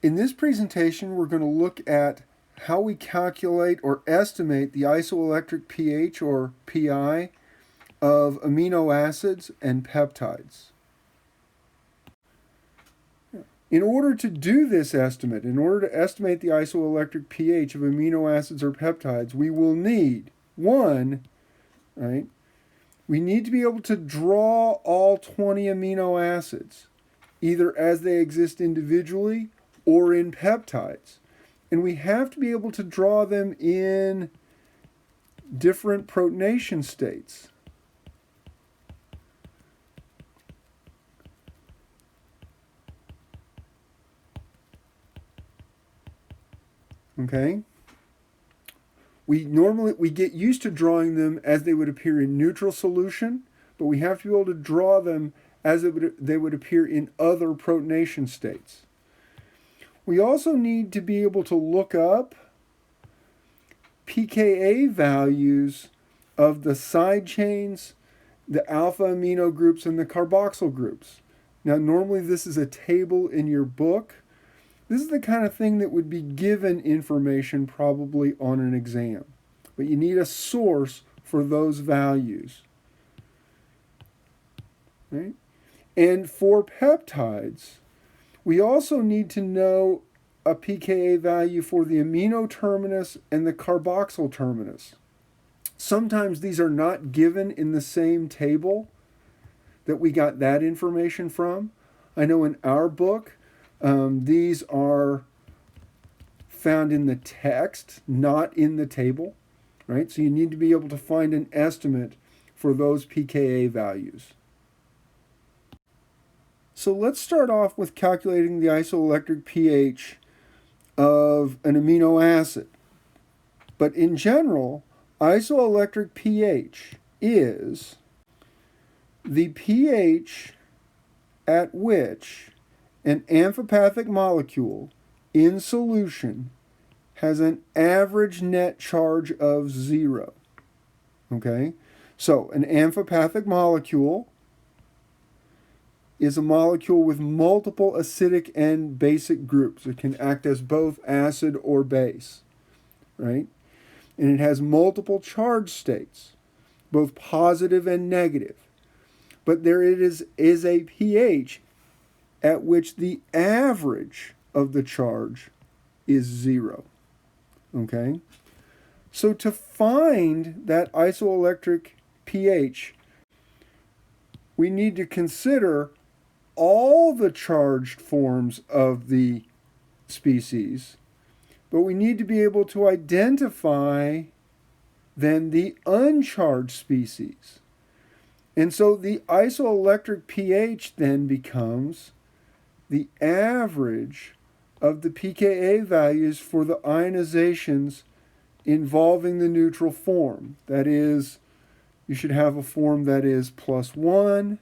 In this presentation, we're going to look at how we calculate or estimate the isoelectric pH or pI of amino acids and peptides. In order to do this estimate, in order to estimate the isoelectric pH of amino acids or peptides, we will need, one, right, we need to be able to draw all 20 amino acids, either as they exist individually or in peptides. And we have to be able to draw them in different protonation states. Okay? We get used to drawing them as they would appear in neutral solution, but we have to be able to draw them as they would appear in other protonation states. We also need to be able to look up pKa values of the side chains, the alpha amino groups, and the carboxyl groups. Now, normally this is a table in your book. This is the kind of thing that would be given information probably on an exam. But you need a source for those values. Right? And for peptides, we also need to know a pKa value for the amino terminus and the carboxyl terminus. Sometimes these are not given in the same table that we got that information from. I know in our book, these are found in the text, not in the table, right? So you need to be able to find an estimate for those pKa values. So let's start off with calculating the isoelectric pH of an amino acid. But in general, isoelectric pH is the pH at which an amphipathic molecule in solution has an average net charge of 0. Okay? So an amphipathic molecule is a molecule with multiple acidic and basic groups. It can act as both acid or base, right? And it has multiple charge states, both positive and negative. But there it is a pH at which the average of the charge is 0, okay? So to find that isoelectric pH, we need to consider all the charged forms of the species, but we need to be able to identify then the uncharged species. And so the isoelectric pH then becomes the average of the pKa values for the ionizations involving the neutral form. That is, you should have a form that is +1,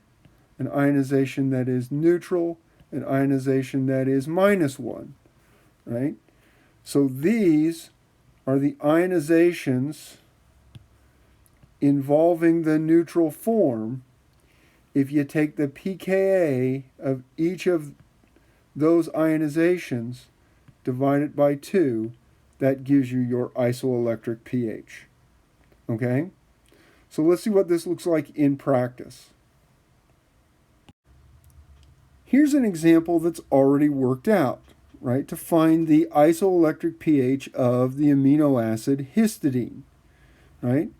an ionization that is neutral, an ionization that is -1, right? So these are the ionizations involving the neutral form. If you take the pKa of each of those ionizations, divide it by 2, that gives you your isoelectric pH. Okay? So let's see what this looks like in practice. Here's an example that's already worked out, right, to find the isoelectric pH of the amino acid histidine, right?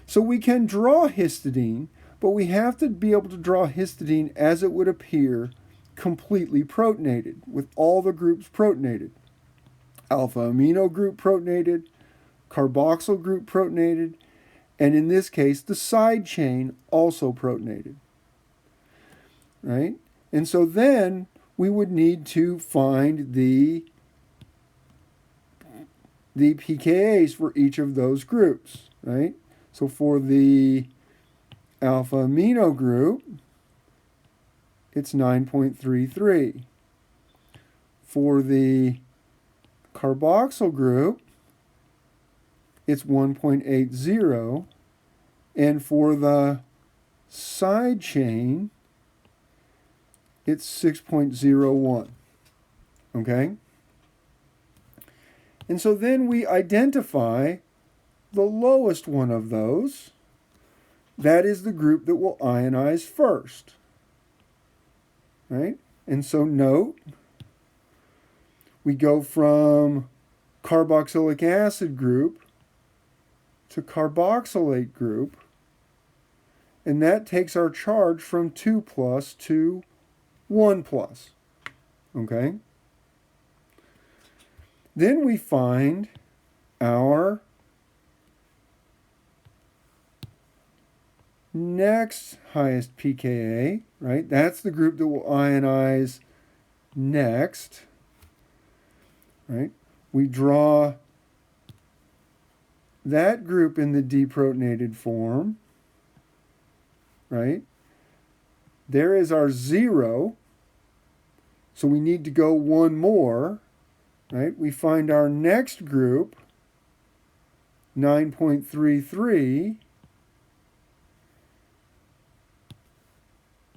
So we can draw histidine, but we have to be able to draw histidine as it would appear completely protonated, with all the groups protonated. Alpha amino group protonated, carboxyl group protonated, and in this case, the side chain also protonated, right? And so then we would need to find the pKa's for each of those groups, right? So for the alpha amino group, it's 9.33. For the carboxyl group, it's 1.80. And for the side chain, it's 6.01. Okay? And so then we identify the lowest one of those. That is the group that will ionize first. Right? And so note, we go from carboxylic acid group to carboxylate group, and that takes our charge from 2 plus to 1 plus. Okay? Then we find our next highest pKa, right? That's the group that will ionize next, right? We draw that group in the deprotonated form, right? There is our 0, so we need to go one more, right? We find our next group, 9.33,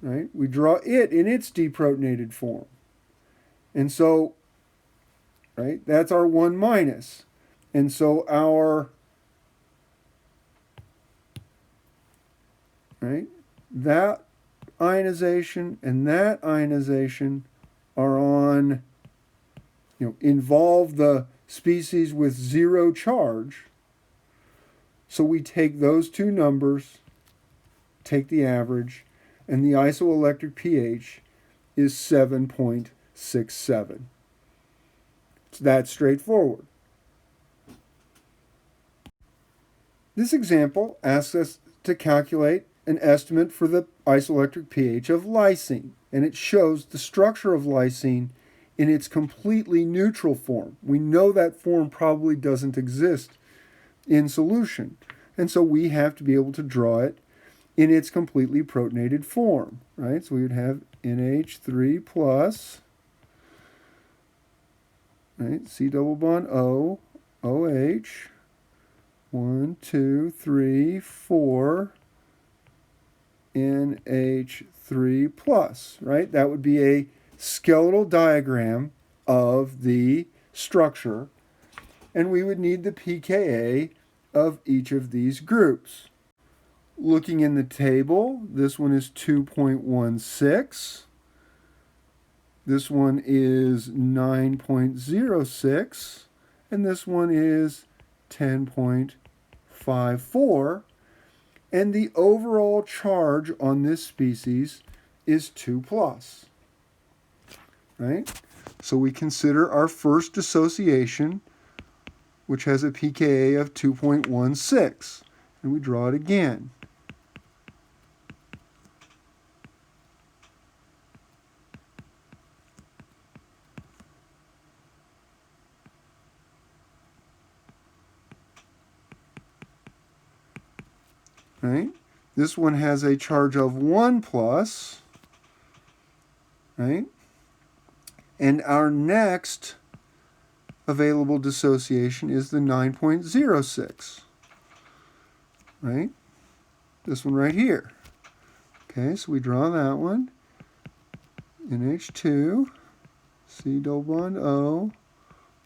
right? We draw it in its deprotonated form. And so, right, that's our 1 minus. And so our, right, that ionization and that ionization are on, involve the species with 0 charge. So we take those two numbers, take the average, and the isoelectric pH is 7.67. It's that straightforward. This example asks us to calculate an estimate for the isoelectric pH of lysine, and it shows the structure of lysine in its completely neutral form. We know that form probably doesn't exist in solution, and so we have to be able to draw it in its completely protonated form, right? So we would have NH3 plus, right, C double bond O, OH, 1, 2, 3, 4, NH3 plus, right? That would be a skeletal diagram of the structure, and we would need the pKa of each of these groups. Looking in the table, this one is 2.16. This one is 9.06. And this one is 10.54. And the overall charge on this species is 2 plus. Right? So we consider our first dissociation, which has a pKa of 2.16. And we draw it again. Right? This one has a charge of 1 plus, right? And our next available dissociation is the 9.06, right? This one right here. Okay, so we draw that one. NH2, C double bond O,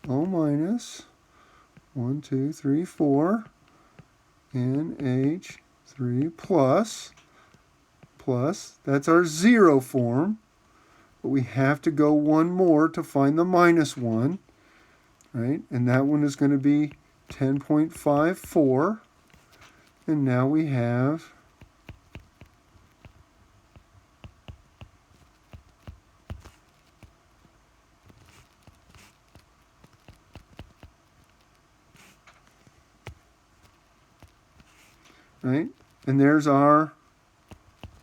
O minus, 1, 2, 3, 4, NH3 plus, that's our 0 form, but we have to go one more to find the minus 1, right? And that one is going to be 10.54, and now we have right? And there's our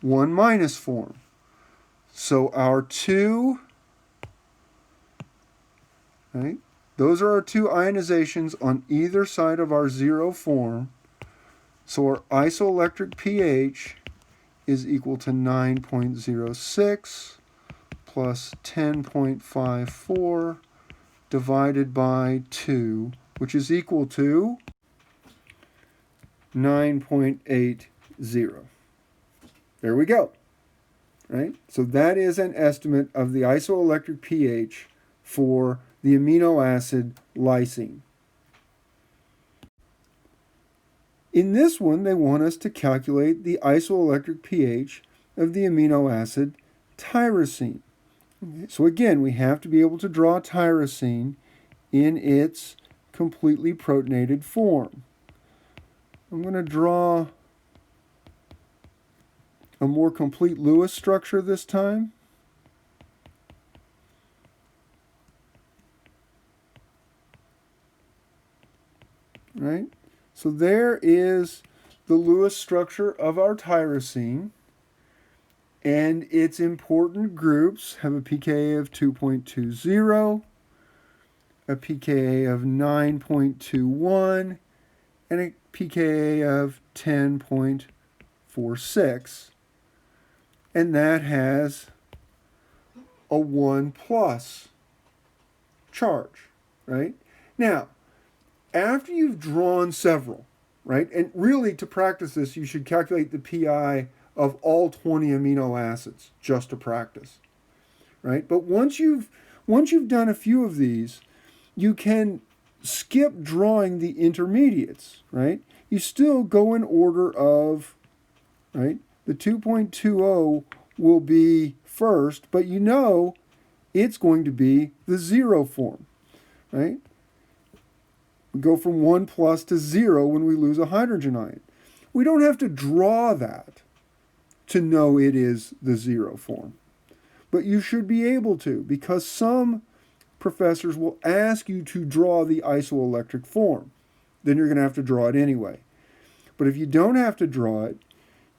1 minus form. So our 2, right? Those are our 2 ionizations on either side of our 0 form. So our isoelectric pH is equal to 9.06 plus 10.54 divided by 2, which is equal to 9.80. There we go. Right? So that is an estimate of the isoelectric pH for the amino acid lysine. In this one, they want us to calculate the isoelectric pH of the amino acid tyrosine. Okay, so again, we have to be able to draw tyrosine in its completely protonated form. I'm going to draw a more complete Lewis structure this time. Right? So there is the Lewis structure of our tyrosine, and its important groups have a pKa of 2.20, a pKa of 9.21, and a pKa of 10.46, and that has a 1 plus charge, right? Now, after you've drawn several, right, and really to practice this, you should calculate the pi of all 20 amino acids just to practice, right? But once you've done a few of these, you can skip drawing the intermediates, right? You still go in order of, right? The 2.20 will be first, but you know it's going to be the 0 form, right? We go from 1 plus to 0 when we lose a hydrogen ion. We don't have to draw that to know it is the 0 form. But you should be able to, because some professors will ask you to draw the isoelectric form. Then you're going to have to draw it anyway. But if you don't have to draw it,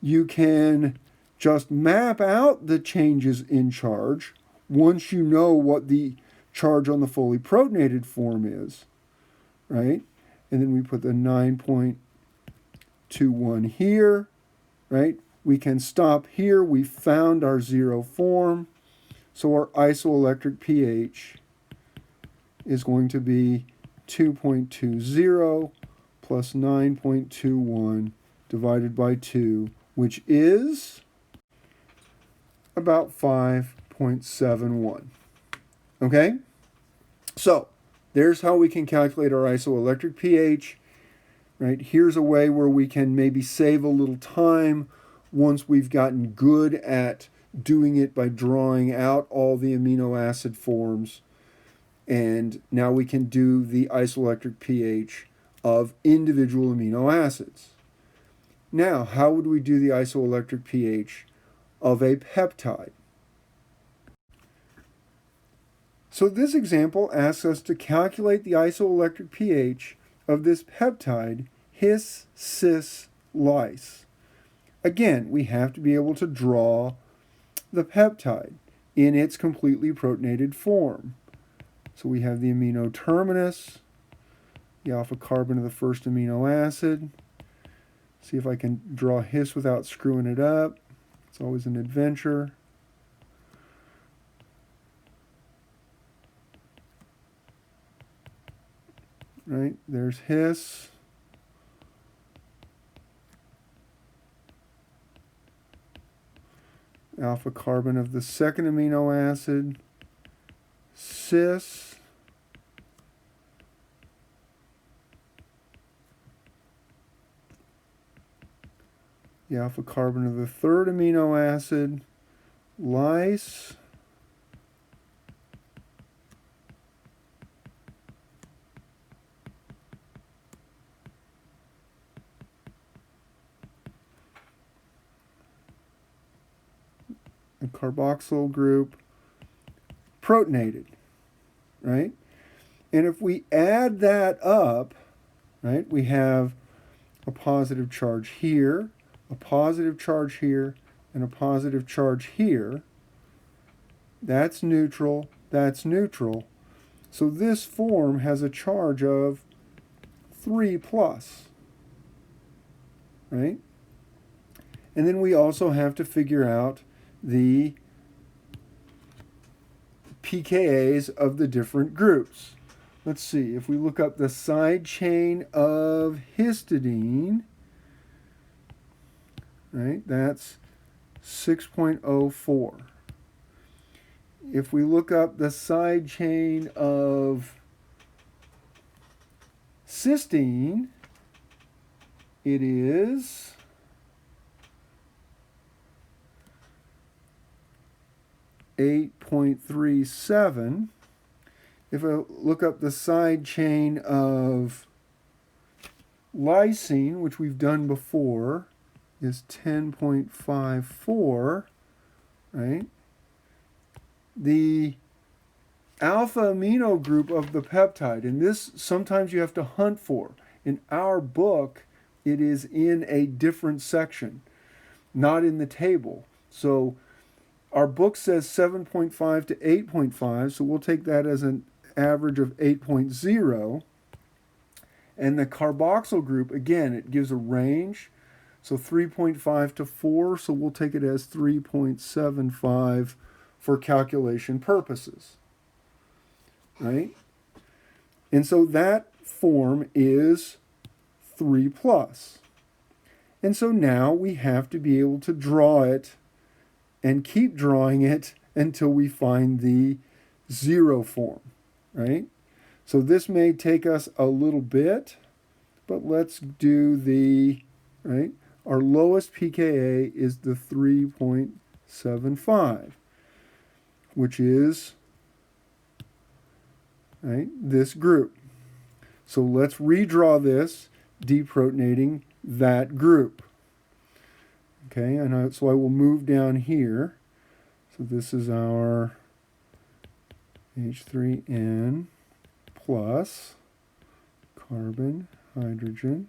you can just map out the changes in charge once you know what the charge on the fully protonated form is, right? And then we put the 9.21 here, right? We can stop here. We found our 0 form. So our isoelectric pH is going to be 2.20 plus 9.21 divided by 2, which is about 5.71. Okay? So there's how we can calculate our isoelectric pH. Right? Here's a way where we can maybe save a little time once we've gotten good at doing it by drawing out all the amino acid forms. And now we can do the isoelectric pH of individual amino acids. Now, how would we do the isoelectric pH of a peptide? So this example asks us to calculate the isoelectric pH of this peptide, his, cis, lys. Again, we have to be able to draw the peptide in its completely protonated form. So we have the amino terminus, the alpha carbon of the first amino acid. See if I can draw his without screwing it up. It's always an adventure. Right, there's his. Alpha carbon of the second amino acid, cis. The alpha carbon of the third amino acid, lys. A carboxyl group, protonated, right? And if we add that up, right, we have a positive charge here, a positive charge here, and a positive charge here. That's neutral, that's neutral. So this form has a charge of 3 plus, right? And then we also have to figure out the pKa's of the different groups. Let's see, if we look up the side chain of histidine, right, that's 6.04. If we look up the side chain of cysteine, it is 8.37. If I look up the side chain of lysine, which we've done before, is 10.54, right? The alpha amino group of the peptide, and this sometimes you have to hunt for. In our book, it is in a different section, not in the table. So our book says 7.5 to 8.5, so we'll take that as an average of 8.0. And the carboxyl group, again, it gives a range. So 3.5 to 4, so we'll take it as 3.75 for calculation purposes. Right? And so that form is 3 plus. And so now we have to be able to draw it and keep drawing it until we find the 0 form, right? So this may take us a little bit, but let's do the, right? Our lowest pKa is the 3.75, which is, right, this group. So let's redraw this, deprotonating that group. Okay, and so I will move down here. So this is our H3N plus carbon, hydrogen.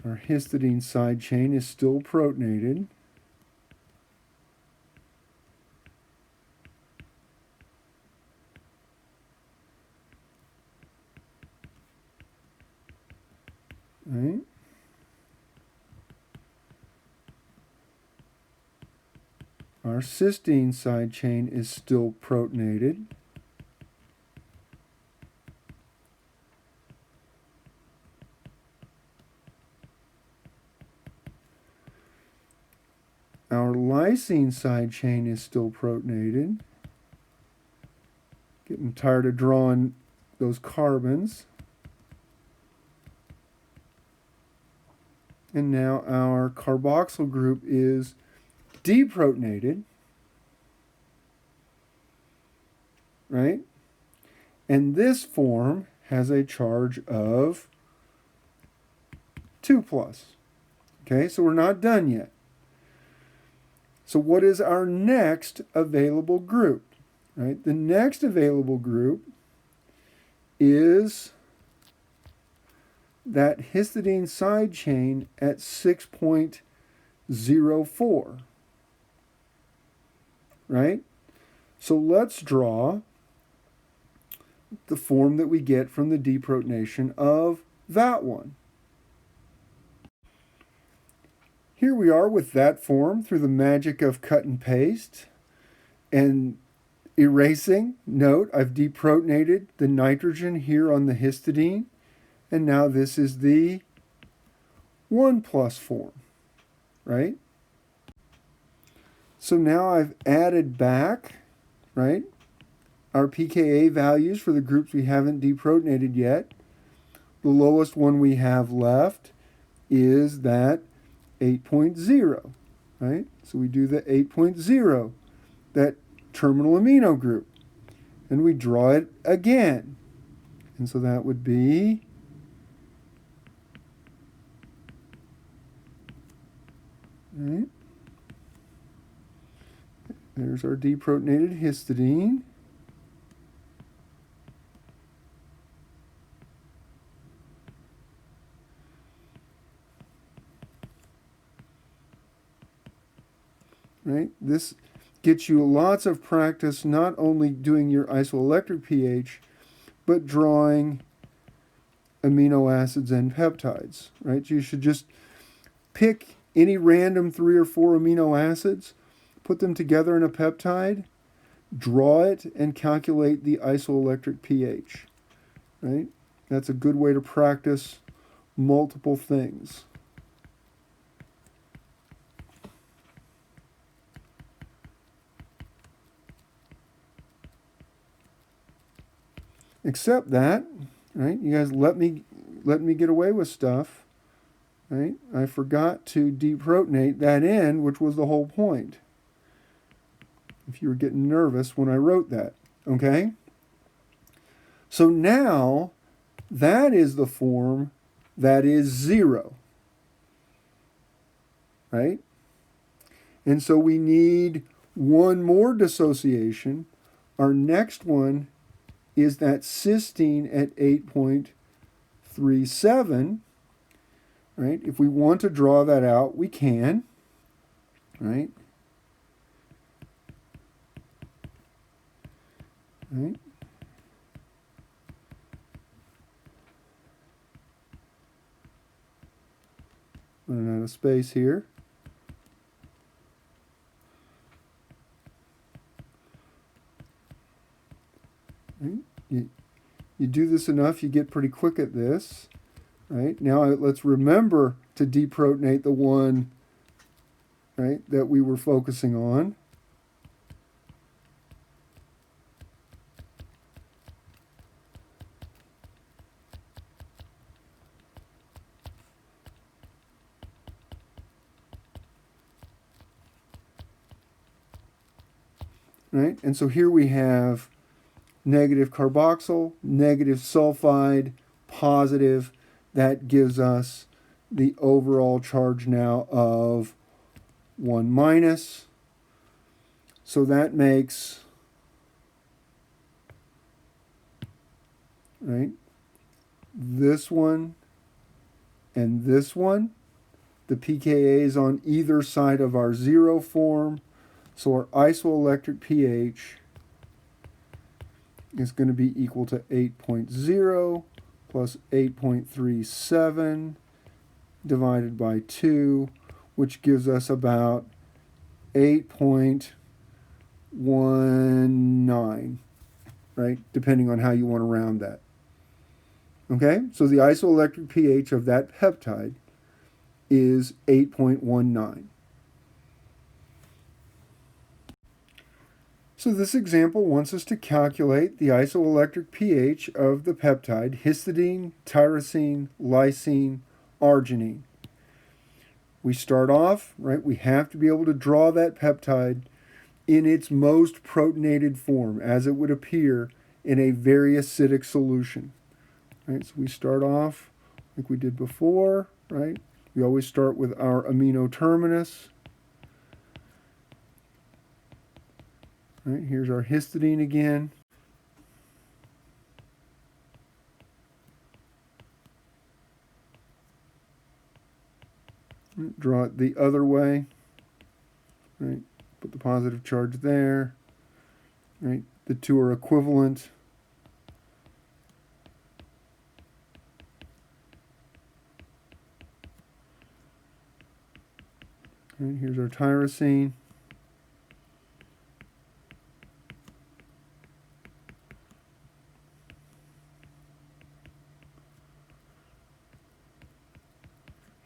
Our histidine side chain is still protonated. Right? Our cysteine side chain is still protonated. Our lysine side chain is still protonated. Getting tired of drawing those carbons. And now our carboxyl group is deprotonated, right? And this form has a charge of 2 plus. Okay, so we're not done yet. So what is our next available group? Right? The next available group is that histidine side chain at 6.04. Right? So let's draw the form that we get from the deprotonation of that one. Here we are with that form through the magic of cut and paste and erasing. Note, I've deprotonated the nitrogen here on the histidine, and now this is the 1 plus form, right? So now I've added back, right, our pKa values for the groups we haven't deprotonated yet. The lowest one we have left is that 8.0, right? So we do the 8.0, that terminal amino group, and we draw it again. And so that would be, right? There's our deprotonated histidine. Right? This gets you lots of practice not only doing your isoelectric pH, but drawing amino acids and peptides. Right? You should just pick any random 3 or 4 amino acids, put them together in a peptide, draw it, and calculate the isoelectric pH. Right? That's a good way to practice multiple things. Except that, right, you guys let me letting me get away with stuff. Right? I forgot to deprotonate that end, which was the whole point. If you were getting nervous when I wrote that. Okay? So now, that is the form that is 0. Right? And so we need one more dissociation. Our next one is that cysteine at 8.37. Right? If we want to draw that out, we can. Right? Right? Running out of space here. Right? You do this enough, you get pretty quick at this. Right? Now let's remember to deprotonate the one, right, that we were focusing on. Right? And so here we have negative carboxyl, negative sulfide, positive. That gives us the overall charge now of 1 minus. So that makes, right, this one and this one. The pKa's on either side of our 0 form. So our isoelectric pH is going to be equal to 8.0 plus 8.37 divided by 2, which gives us about 8.19, right? Depending on how you want to round that. Okay, so the isoelectric pH of that peptide is 8.19. So this example wants us to calculate the isoelectric pH of the peptide histidine, tyrosine, lysine, arginine. We start off, right, we have to be able to draw that peptide in its most protonated form as it would appear in a very acidic solution. Right, so we start off like we did before, right? We always start with our amino terminus. Right, here's our histidine again. Right, draw it the other way. Right, put the positive charge there. Right, the two are equivalent. Right, here's our tyrosine.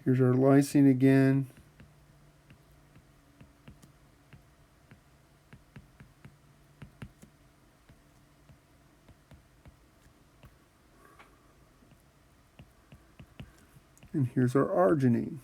Here's our lysine again. And here's our arginine.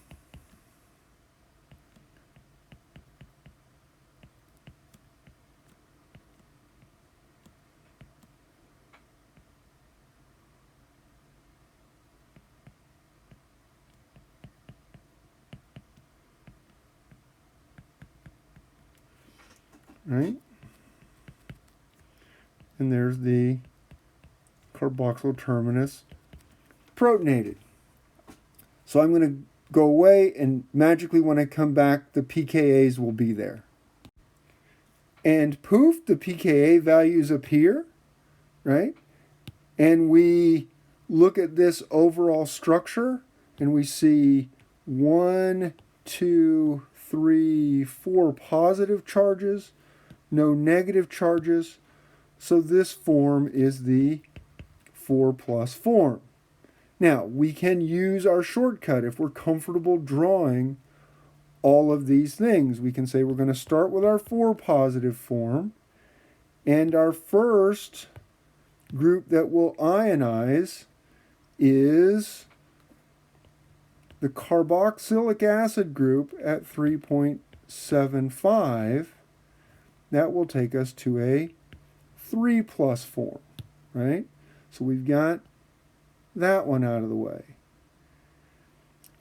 Right? And there's the carboxyl terminus protonated. So I'm going to go away, and magically when I come back, the pKa's will be there. And poof, the pKa values appear, right? And we look at this overall structure, and we see 1, 2, 3, 4 positive charges, no negative charges. So this form is the 4+ form. Now, we can use our shortcut if we're comfortable drawing all of these things. We can say we're going to start with our 4 positive form, and our first group that will ionize is the carboxylic acid group at 3.75. That will take us to a 3+ form, right? So we've got that one out of the way.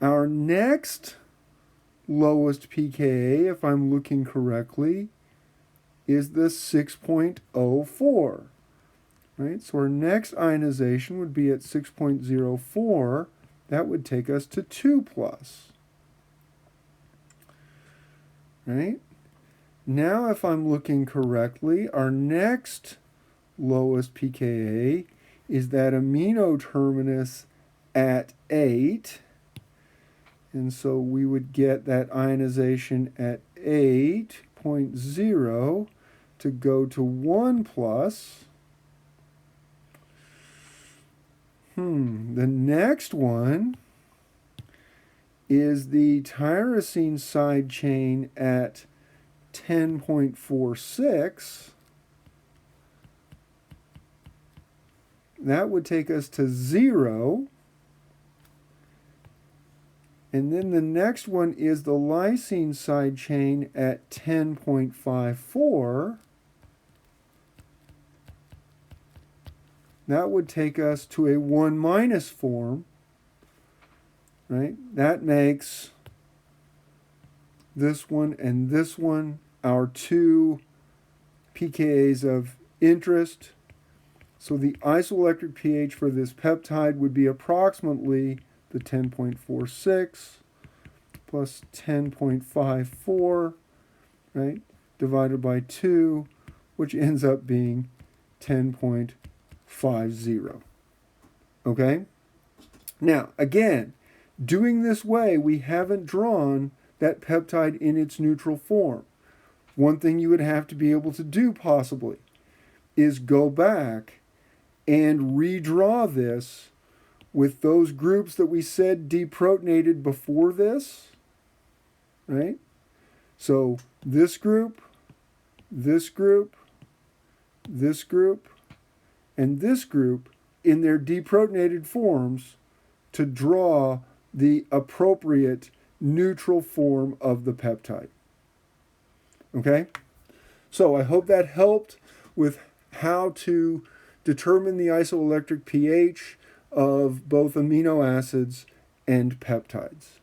Our next lowest pKa, if I'm looking correctly, is the 6.04. Right? So our next ionization would be at 6.04. That would take us to 2+. Right? Now, if I'm looking correctly, our next lowest pKa is that amino terminus at 8. And so we would get that ionization at 8.0 to go to 1+. The next one is the tyrosine side chain at 10.46. That would take us to 0. And then the next one is the lysine side chain at 10.54. That would take us to a 1- form, right? That makes this one and this one our two pKa's of interest. So the isoelectric pH for this peptide would be approximately the 10.46 plus 10.54, right, divided by 2, which ends up being 10.50. Okay? Now, again, doing this way, we haven't drawn that peptide in its neutral form. One thing you would have to be able to do, possibly, is go back and redraw this with those groups that we said deprotonated before this, right? So this group, this group, this group, and this group in their deprotonated forms to draw the appropriate neutral form of the peptide. Okay? So I hope that helped with how to determine the isoelectric pH of both amino acids and peptides.